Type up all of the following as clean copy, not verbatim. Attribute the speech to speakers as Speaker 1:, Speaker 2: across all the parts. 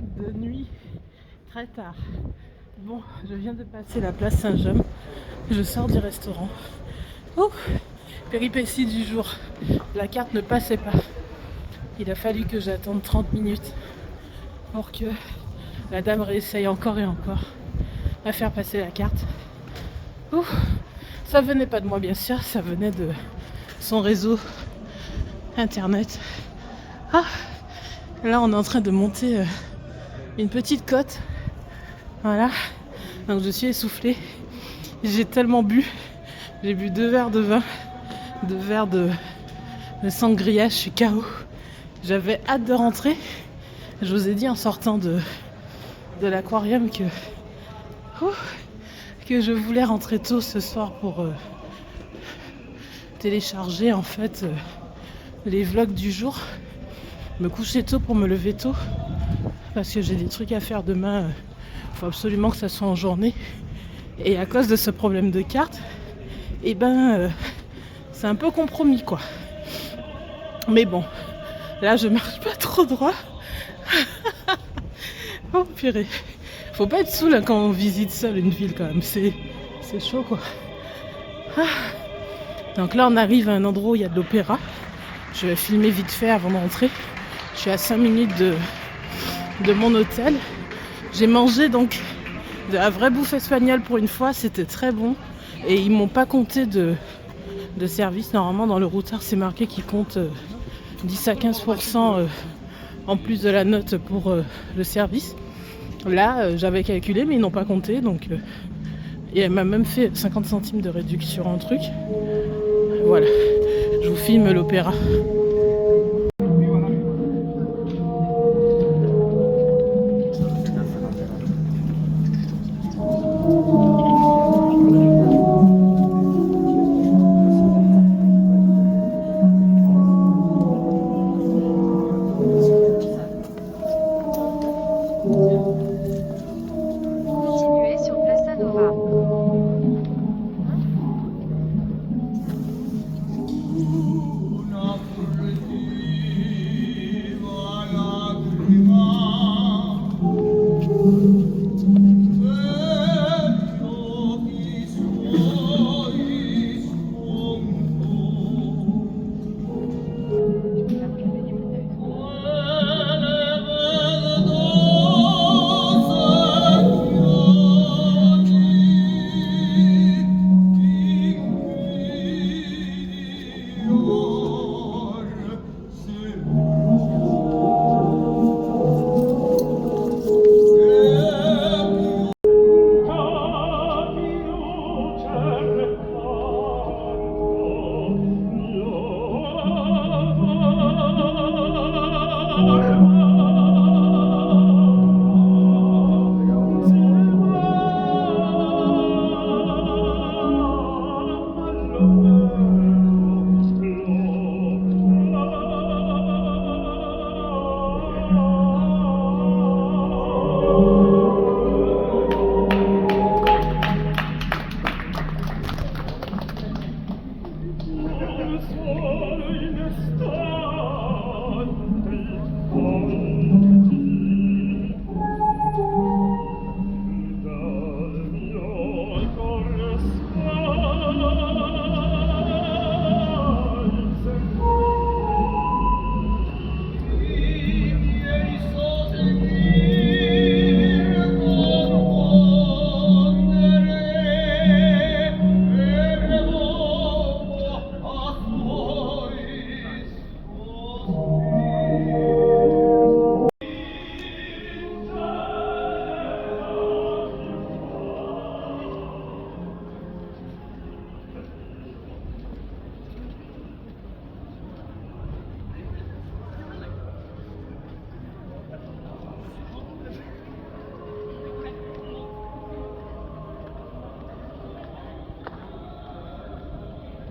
Speaker 1: vlog de nuit très tard. Bon, je viens de passer la place Saint-James. Je sors du restaurant. Oh, péripétie du jour. La carte ne passait pas. Il a fallu que j'attende 30 minutes pour que la dame réessaye encore et encore à faire passer la carte. Ouh, ça venait pas de moi bien sûr, ça venait de son réseau internet. Ah, là on est en train de monter une petite côte. Voilà, donc je suis essoufflée. J'ai tellement bu. J'ai bu 2 verres de vin, 2 verres de sangria, je suis KO. J'avais hâte de rentrer. Je vous ai dit en sortant de l'aquarium que je voulais rentrer tôt ce soir pour télécharger en fait les vlogs du jour. Me coucher tôt pour me lever tôt. Parce que j'ai des trucs à faire demain. Faut absolument que ça soit en journée. Et à cause de ce problème de carte, et c'est un peu compromis quoi. Mais bon, là je marche pas trop droit. Oh purée. Faut pas être saoul quand on visite seul une ville quand même. C'est chaud quoi. Ah. Donc là on arrive à un endroit où il y a de l'opéra. Je vais filmer vite fait avant de rentrer. Je suis à 5 minutes de mon hôtel. J'ai mangé donc de la vraie bouffe espagnole pour une fois. C'était très bon. Et ils m'ont pas compté de service. Normalement dans le routeur c'est marqué qu'ils comptent 10 à 15% en plus de la note pour le service. Là j'avais calculé mais ils n'ont pas compté donc et elle m'a même fait 50 centimes de réduction en truc. Voilà, je vous filme l'opéra.
Speaker 2: Continuez sur Plaza Nova.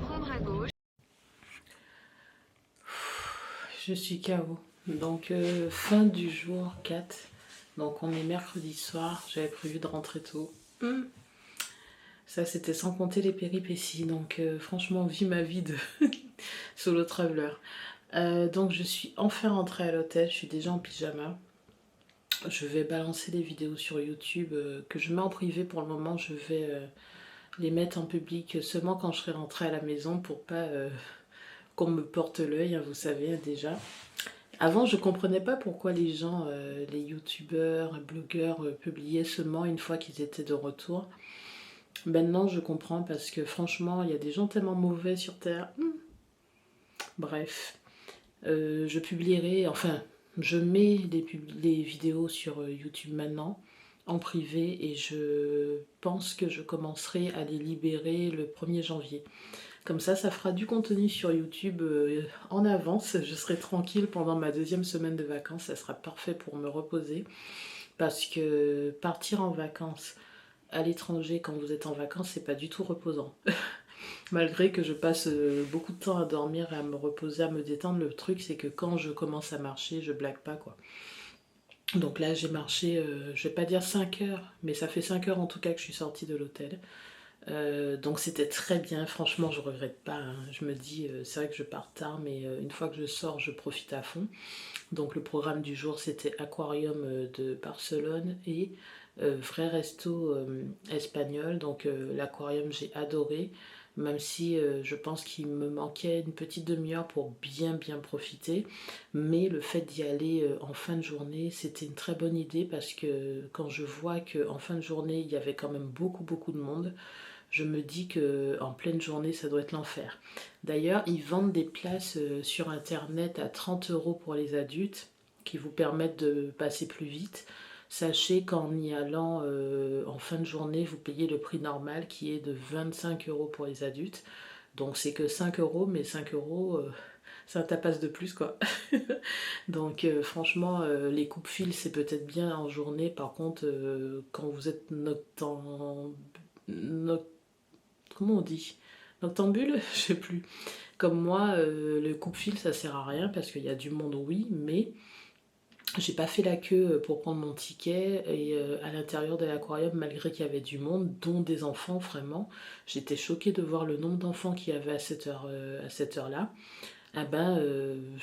Speaker 2: Prendre à gauche.
Speaker 1: Je suis KO. Donc fin du jour 4. Donc on est mercredi soir. J'avais prévu de rentrer tôt. Ça c'était sans compter les péripéties. Donc franchement vie ma vie de solo traveler. Donc je suis enfin rentrée à l'hôtel. Je suis déjà en pyjama. Je vais balancer des vidéos sur YouTube que je mets en privé pour le moment. Je vais les mettre en public seulement quand je serai rentrée à la maison pour pas qu'on me porte l'œil, hein, vous savez déjà. Avant, je comprenais pas pourquoi les gens, les youtubeurs, blogueurs publiaient seulement une fois qu'ils étaient de retour. Maintenant, je comprends parce que franchement, il y a des gens tellement mauvais sur Terre. Bref, je publierai, enfin, je mets les vidéos sur YouTube maintenant en privé et je pense que je commencerai à les libérer le 1er janvier. Comme ça fera du contenu sur YouTube en avance. Je serai tranquille pendant ma 2e semaine de vacances. Ça sera parfait pour me reposer. Parce que partir en vacances à l'étranger quand vous êtes en vacances, c'est pas du tout reposant. Malgré que je passe beaucoup de temps à dormir et à me reposer, à me détendre, le truc c'est que quand je commence à marcher, je blague pas quoi. Donc là j'ai marché, je vais pas dire 5 heures, mais ça fait 5 heures en tout cas que je suis sortie de l'hôtel. Donc c'était très bien, franchement je regrette pas, hein. Je me dis c'est vrai que je pars tard mais une fois que je sors je profite à fond. Donc le programme du jour c'était Aquarium de Barcelone et vrai resto espagnol. Donc l'aquarium j'ai adoré, même si je pense qu'il me manquait une petite demi-heure pour bien profiter, mais le fait d'y aller en fin de journée c'était une très bonne idée parce que quand je vois qu'en fin de journée il y avait quand même beaucoup de monde, je me dis que en pleine journée ça doit être l'enfer. D'ailleurs ils vendent des places sur internet à 30 € pour les adultes qui vous permettent de passer plus vite. Sachez qu'en y allant en fin de journée vous payez le prix normal qui est de 25 € pour les adultes. Donc c'est que 5 € mais 5 € c'est un tapas de plus quoi. Donc franchement les coupes-fils c'est peut-être bien en journée, par contre quand vous êtes comment on dit, noctambule, je sais plus. Comme moi, le coupe-fil ça sert à rien parce qu'il y a du monde, oui, mais j'ai pas fait la queue pour prendre mon ticket et à l'intérieur de l'aquarium, malgré qu'il y avait du monde, dont des enfants vraiment, j'étais choquée de voir le nombre d'enfants qu'il y avait à cette heure-là. Ah ben,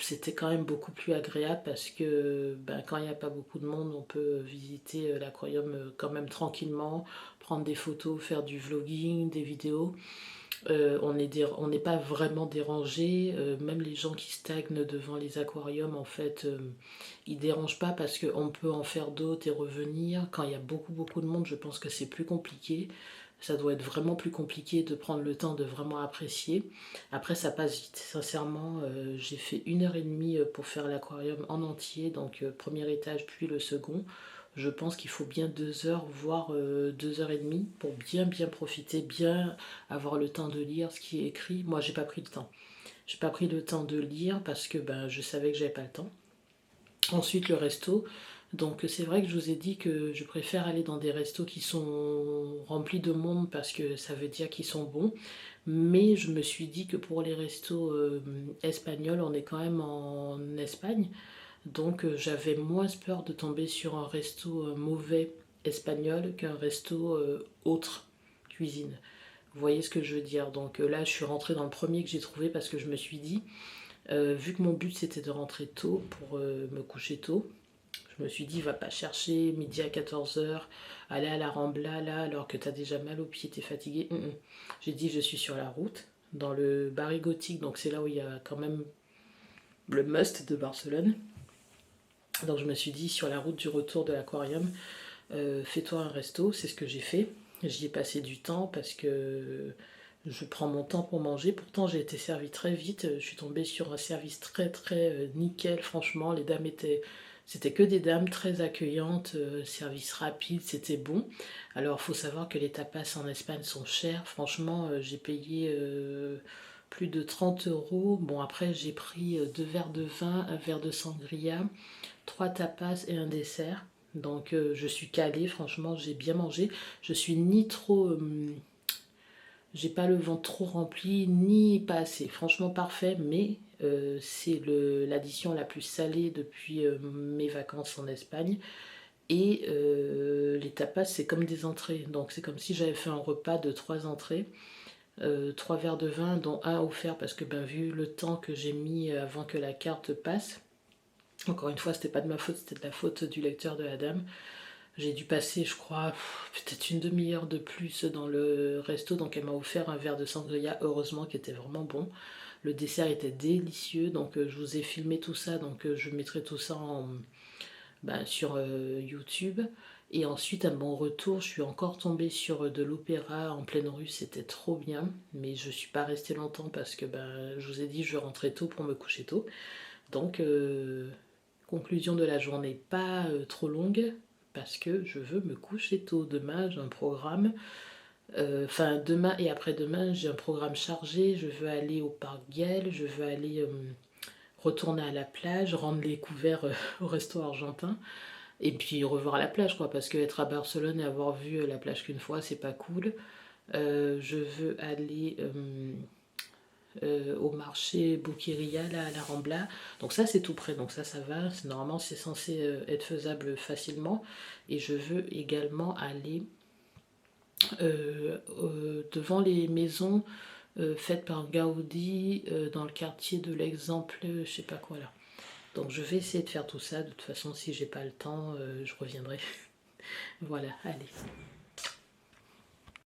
Speaker 1: c'était quand même beaucoup plus agréable parce que ben, quand il n'y a pas beaucoup de monde, on peut visiter l'aquarium quand même tranquillement, prendre des photos, faire du vlogging, des vidéos. On n'est pas vraiment dérangé, même les gens qui stagnent devant les aquariums, en fait, ils dérangent pas parce qu'on peut en faire d'autres et revenir. Quand il y a beaucoup de monde, je pense que c'est plus compliqué. Ça doit être vraiment plus compliqué de prendre le temps de vraiment apprécier. Après, ça passe vite. Sincèrement, j'ai fait 1h30 pour faire l'aquarium en entier, donc premier étage puis le second. Je pense qu'il faut bien 2 heures, voire 2h30 pour bien profiter, bien avoir le temps de lire ce qui est écrit. Moi, j'ai pas pris le temps. J'ai pas pris le temps de lire parce que ben, je savais que j'avais pas le temps. Ensuite, le resto. Donc c'est vrai que je vous ai dit que je préfère aller dans des restos qui sont remplis de monde parce que ça veut dire qu'ils sont bons. Mais je me suis dit que pour les restos espagnols, on est quand même en Espagne. Donc j'avais moins peur de tomber sur un resto mauvais espagnol qu'un resto autre cuisine. Vous voyez ce que je veux dire? Donc là, je suis rentrée dans le premier que j'ai trouvé parce que je me suis dit, vu que mon but c'était de rentrer tôt pour me coucher tôt, je me suis dit, va pas chercher midi à 14 h, aller à la Rambla là alors que t'as déjà mal aux pieds, t'es fatigué. J'ai dit, je suis sur la route, dans le Barri Gothique, donc c'est là où il y a quand même le must de Barcelone. Donc je me suis dit, sur la route du retour de l'aquarium, fais-toi un resto, c'est ce que j'ai fait. J'y ai passé du temps parce que je prends mon temps pour manger. Pourtant j'ai été servie très vite, je suis tombée sur un service très nickel, franchement, les dames étaient... C'était que des dames très accueillantes, service rapide, c'était bon. Alors il faut savoir que les tapas en Espagne sont chers, franchement j'ai payé plus de 30 €. Bon après j'ai pris 2 verres de vin, un verre de sangria, 3 tapas et un dessert. Donc je suis calée, franchement j'ai bien mangé. Je suis ni trop... j'ai pas le ventre trop rempli, ni pas assez. Franchement parfait, mais c'est l'addition la plus salée depuis mes vacances en Espagne. Et les tapas c'est comme des entrées. Donc c'est comme si j'avais fait un repas de 3 entrées. 3 verres de vin dont un offert parce que ben, vu le temps que j'ai mis avant que la carte passe, Encore une fois, c'était pas de ma faute, c'était de la faute du lecteur de la dame. J'ai dû passer, je crois, peut-être une demi-heure de plus dans le resto, donc elle m'a offert un verre de sangria, heureusement, qui était vraiment bon. Le dessert était délicieux, donc je vous ai filmé tout ça, donc je mettrai tout ça sur YouTube. Et ensuite, à mon retour, je suis encore tombée sur de l'opéra en pleine rue, c'était trop bien, mais je suis pas restée longtemps parce que je vous ai dit, je rentrais tôt pour me coucher tôt. Donc, conclusion de la journée pas trop longue, parce que je veux me coucher tôt. Demain, j'ai un programme. Enfin, demain et après-demain, j'ai un programme chargé. Je veux aller au parc Güell, je veux aller retourner à la plage, rendre les couverts au resto argentin. Et puis revoir la plage, quoi, parce que être à Barcelone et avoir vu la plage qu'une fois, c'est pas cool. Je veux aller au marché Boqueria, là, à la Rambla. Donc ça, c'est tout près, donc ça va. Normalement, c'est censé être faisable facilement. Et je veux également aller devant les maisons faites par Gaudi dans le quartier de l'Exemple, je sais pas quoi là. Donc je vais essayer de faire tout ça. De toute façon, si j'ai pas le temps, je reviendrai. Voilà, allez.